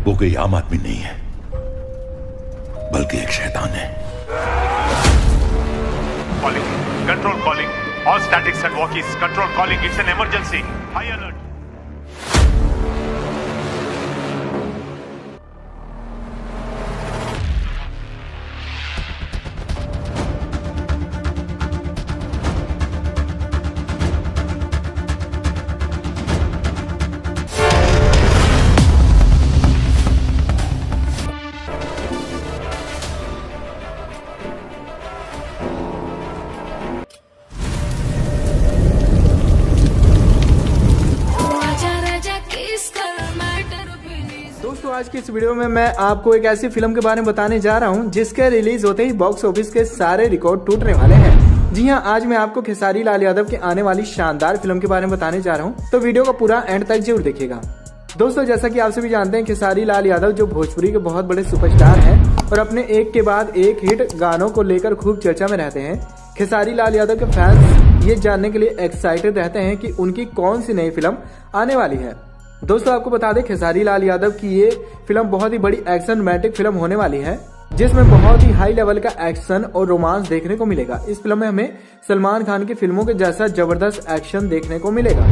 वो कोई आम आदमी नहीं है, बल्कि एक शैतान है। Calling. Control calling. All statics and walkies. Control calling. It's an emergency. High alert. दोस्तों आज की इस वीडियो में मैं आपको एक ऐसी फिल्म के बारे में बताने जा रहा हूं जिसके रिलीज होते ही बॉक्स ऑफिस के सारे रिकॉर्ड टूटने वाले हैं। जी हां, आज मैं आपको खेसारी लाल यादव की आने वाली शानदार फिल्म के बारे में बताने जा रहा हूं, तो वीडियो को पूरा एंड तक जरूर देखिएगा। दोस्तों जैसा कि आप सभी जानते हैं, खेसारी लाल यादव जो भोजपुरी के बहुत बड़े सुपरस्टार हैं और अपने एक के बाद एक हिट गानों को लेकर खूब चर्चा में रहते हैं। खेसारी लाल यादव के फैंस ये जानने के लिए एक्साइटेड रहते हैं कि उनकी कौन सी नई फिल्म आने वाली है। दोस्तों आपको बता दें, खेसारी लाल यादव की ये फिल्म बहुत ही बड़ी एक्शन रोमांटिक फिल्म होने वाली है, जिसमें बहुत ही हाई लेवल का एक्शन और रोमांस देखने को मिलेगा। इस फिल्म में हमें सलमान खान की फिल्मों के जैसा जबरदस्त एक्शन देखने को मिलेगा।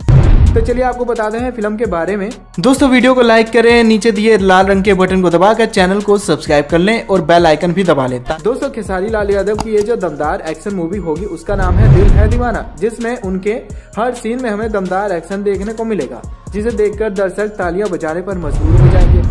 तो चलिए आपको बताते हैं फिल्म के बारे में। दोस्तों वीडियो को लाइक करें, नीचे दिए लाल रंग के बटन को दबाकर चैनल को सब्सक्राइब कर लें और बेल आइकन भी दबा लें। दोस्तों खेसारी लाल यादव की ये जो दमदार एक्शन मूवी होगी उसका नाम है दिल है दीवाना, जिसमें उनके हर सीन में हमें दमदार एक्शन देखने को मिलेगा, जिसे देखकर दर्शक तालियां बजाने पर मजबूर हो जाएंगे।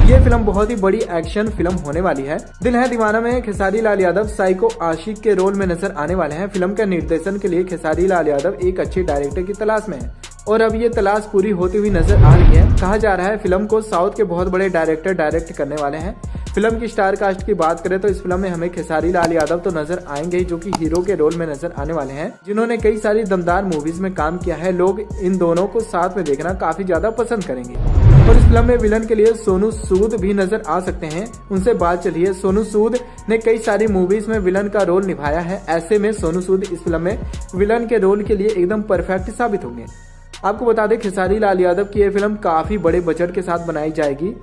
ये फिल्म बहुत ही बड़ी एक्शन फिल्म होने वाली है। दिल है दीवाना में खेसारी लाल यादव साइको आशिक के रोल में नजर आने वाले हैं। फिल्म के निर्देशन के लिए खेसारी लाल यादव एक अच्छे डायरेक्टर की तलाश में है और अब ये तलाश पूरी होती हुई नजर आ रही है। कहा जा रहा है फिल्म को साउथ के बहुत बड़े डायरेक्टर डायरेक्ट करने वाले हैं। फिल्म की स्टार कास्ट की बात करें तो इस फिल्म में हमें खेसारी लाल यादव तो नजर आएंगे, जो कि हीरो के रोल में नजर आने वाले हैं, जिन्होंने कई सारी दमदार मूवीज में काम किया है। लोग इन दोनों को साथ में देखना काफी ज्यादा पसंद करेंगे। और इस फिल्म में विलन के लिए सोनू सूद भी नजर आ सकते हैं। उनसे बात चलिए, सोनू सूद ने कई सारी मूवीज में विलन का रोल निभाया है। ऐसे में सोनू सूद इस फिल्म में विलन के रोल के लिए एकदम परफेक्ट साबित होंगे। आपको बता दें खेसारी लाल यादव की यह फिल्म काफी बड़े बजट के साथ बनाई जाएगी,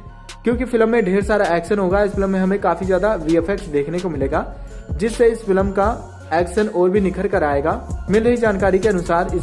क्योंकि फिल्म में ढेर सारा एक्शन होगा। इस फिल्म में हमें काफी ज्यादा वीएफएक्स देखने को मिलेगा, जिससे इस फिल्म का एक्शन और भी निखर कर आएगा। मिल रही जानकारी के अनुसार इस